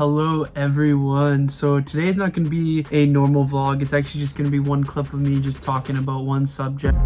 Hello everyone. So today's not going to be a normal vlog. It's actually just going to be one clip of me just talking about one subject.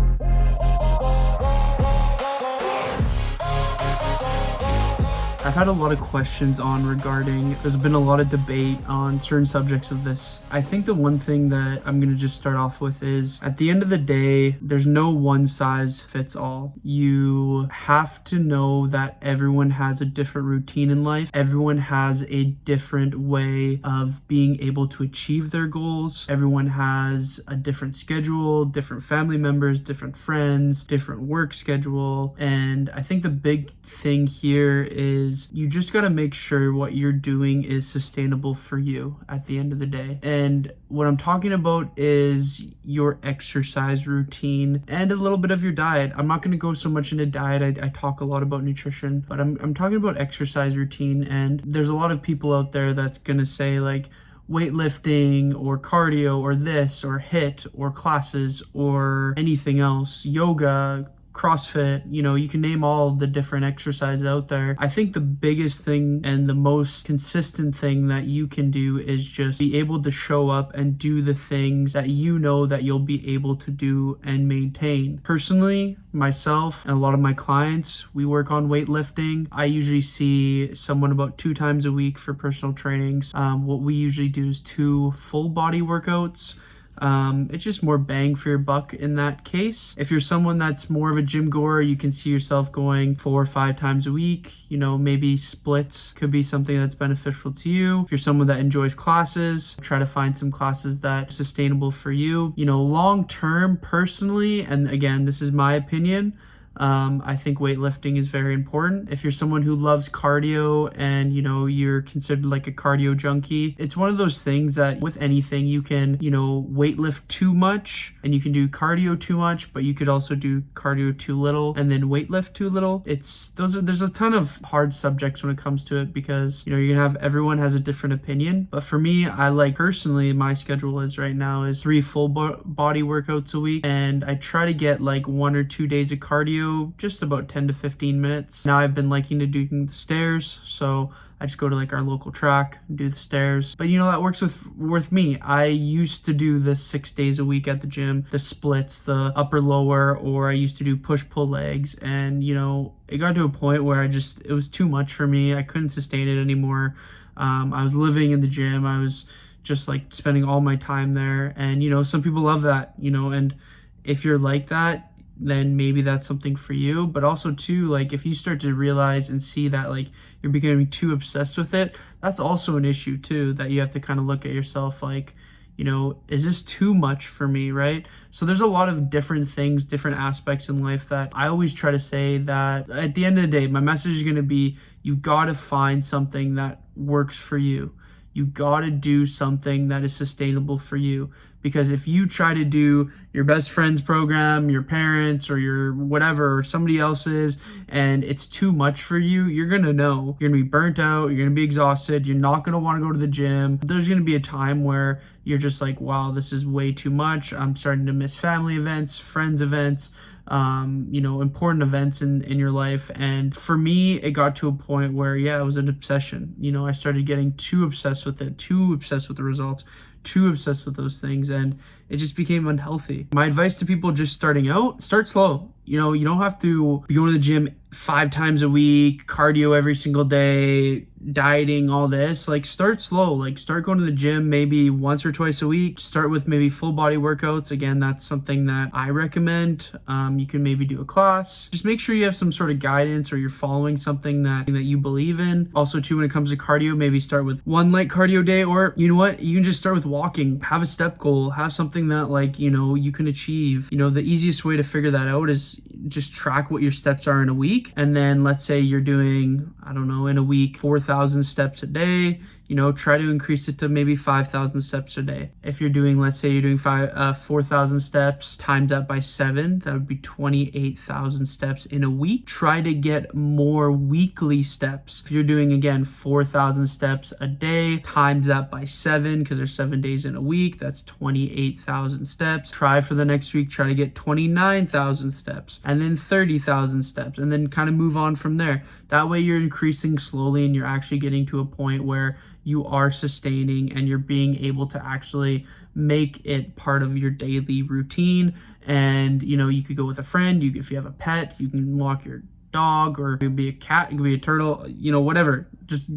I've had a lot of questions there's been a lot of debate on certain subjects of this. I think the one thing that I'm going to just start off with is, at the end of the day, there's no one size fits all. You have to know that everyone has a different routine in life. Everyone has a different way of being able to achieve their goals. Everyone has a different schedule, different family members, different friends, different work schedule. And I think the big thing here is you just got to make sure what you're doing is sustainable for you at the end of the day. And what I'm talking about is your exercise routine and a little bit of your diet. I'm not going to go so much into diet. I talk a lot about nutrition, but I'm talking about exercise routine. And there's a lot of people out there that's going to say like weightlifting or cardio or this or HIIT or classes or anything else, yoga, CrossFit, you can name all the different exercises out there. I think the biggest thing and the most consistent thing that you can do is just be able to show up and do the things that you know that you'll be able to do and maintain. Personally, myself and a lot of my clients, we work on weightlifting. I usually see someone about 2 times a week for personal trainings. What we usually do is 2 full body workouts. It's just more bang for your buck in that case. If you're someone that's more of a gym goer, you can see yourself going 4 or 5 times a week. Maybe splits could be something that's beneficial to you. If you're someone that enjoys classes, try to find some classes that are sustainable for you. Long term, personally, and again, this is my opinion, I think weightlifting is very important. If you're someone who loves cardio and you're considered like a cardio junkie, it's one of those things that with anything you can weightlift too much and you can do cardio too much, but you could also do cardio too little and then weightlift too little. There's a ton of hard subjects when it comes to it because you're gonna have, everyone has a different opinion. But for me, personally, my schedule is right now is 3 full body workouts a week, and I try to get like 1 or 2 days of cardio, just about 10 to 15 minutes. Now I've been liking to do the stairs, so I just go to like our local track and do the stairs. But that works with me. I used to do this 6 days a week at the gym, the splits, the upper lower, or I used to do push-pull legs. And it got to a point where it was too much for me. I couldn't sustain it anymore. I was living in the gym. I was just like spending all my time there. And some people love that, and if you're like that, then maybe that's something for you. But also too, like if you start to realize and see that like you're becoming too obsessed with it, that's also an issue too, that you have to kind of look at yourself like, is this too much for me, right? So there's a lot of different things, different aspects in life that I always try to say that at the end of the day, my message is going to be, you got to find something that works for you. You got to do something that is sustainable for you. Because if you try to do your best friend's program, your parents or your whatever, or somebody else's, and it's too much for you, you're going to know. You're going to be burnt out. You're going to be exhausted. You're not going to want to go to the gym. There's going to be a time where you're just like, wow, this is way too much. I'm starting to miss family events, friends events, important events in your life. And for me, it got to a point where, it was an obsession. I started getting too obsessed with it, too obsessed with the results, too obsessed with those things, and it just became unhealthy. My advice to people just starting out, start slow. You don't have to be going to the gym 5 times a week, cardio every single day, dieting, all this. Like, start slow. Like, start going to the gym maybe once or twice a week. Start with maybe full body workouts. Again, that's something that I recommend. You can maybe do a class. Just make sure you have some sort of guidance or you're following something that you believe in. Also too, when it comes to cardio, maybe start with 1 light cardio day, or you know what? You can just start with walking. Have a step goal. Have something that you can achieve. The easiest way to figure that out is just track what your steps are in a week. And then let's say you're doing, in a week, 4,000 steps a day. Try to increase it to maybe 5,000 steps a day. If you're doing, let's say you're doing 4,000 steps, times that by 7, that would be 28,000 steps in a week. Try to get more weekly steps. If you're doing, again, 4,000 steps a day, times that by 7, because there's 7 days in a week, that's 28,000 steps. Try for the next week, try to get 29,000 steps, and then 30,000 steps, and then kind of move on from there. That way you're increasing slowly and you're actually getting to a point where you are sustaining and you're being able to actually make it part of your daily routine. And you could go with a friend. If you have a pet, you can walk your dog, or it could be a cat, it could be a turtle, whatever. Just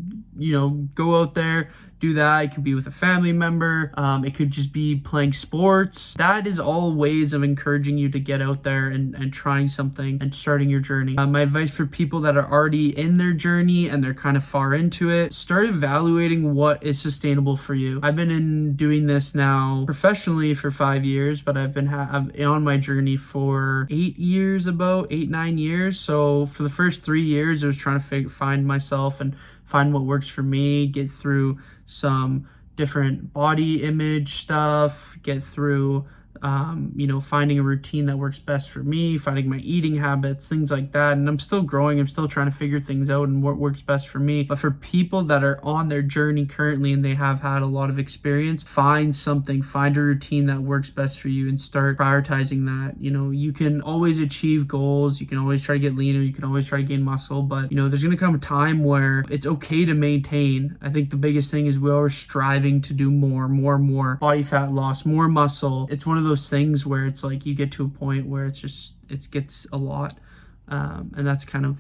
go out there, do that. It could be with a family member. It could just be playing sports. That is all ways of encouraging you to get out there and trying something and starting your journey. My advice for people that are already in their journey and they're kind of far into it, start evaluating what is sustainable for you. I've been doing this now professionally for 5 years, but I've been on my journey for 8 years, about 8-9 years. So for the first 3 years, I was trying to find myself and find what works for me, get through some different body image stuff, get through finding a routine that works best for me, finding my eating habits, things like that. And I'm still growing. I'm still trying to figure things out and what works best for me. But for people that are on their journey currently and they have had a lot of experience, find a routine that works best for you and start prioritizing that. You can always achieve goals. You can always try to get leaner. You can always try to gain muscle, but there's going to come a time where it's okay to maintain. I think the biggest thing is we're striving to do more body fat loss, more muscle. It's one of those things where it's like you get to a point where it gets a lot, and that's kind of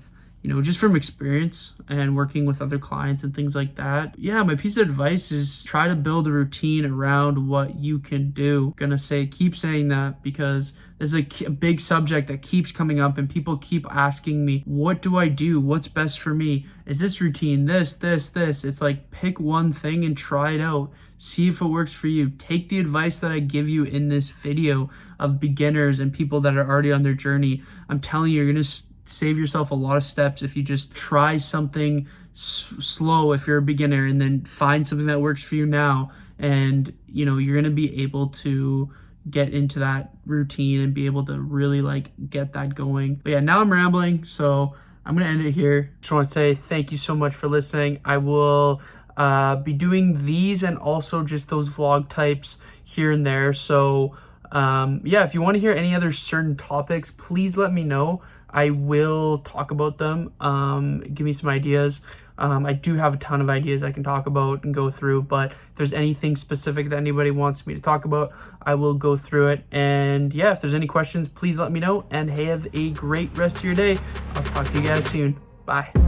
just from experience and working with other clients and things like that. Yeah, my piece of advice is try to build a routine around what you can do. Keep saying that because there's a big subject that keeps coming up and people keep asking me, what do I do? What's best for me? Is this routine this? It's like, pick one thing and try it out. See if it works for you. Take the advice that I give you in this video of beginners and people that are already on their journey. I'm telling you, you're going to save yourself a lot of steps if you just try something slow if you're a beginner, and then find something that works for you now. And you're going to be able to get into that routine and be able to really get that going. But yeah, now I'm rambling, so I'm going to end it here. Just want to say thank you so much for listening. I will be doing these and also just those vlog types here and there. So if you want to hear any other certain topics, please let me know. I will talk about them. Give me some ideas. I do have a ton of ideas I can talk about and go through, but if there's anything specific that anybody wants me to talk about, I will go through it. And yeah, if there's any questions, please let me know. And hey, have a great rest of your day. I'll talk to you guys soon. Bye.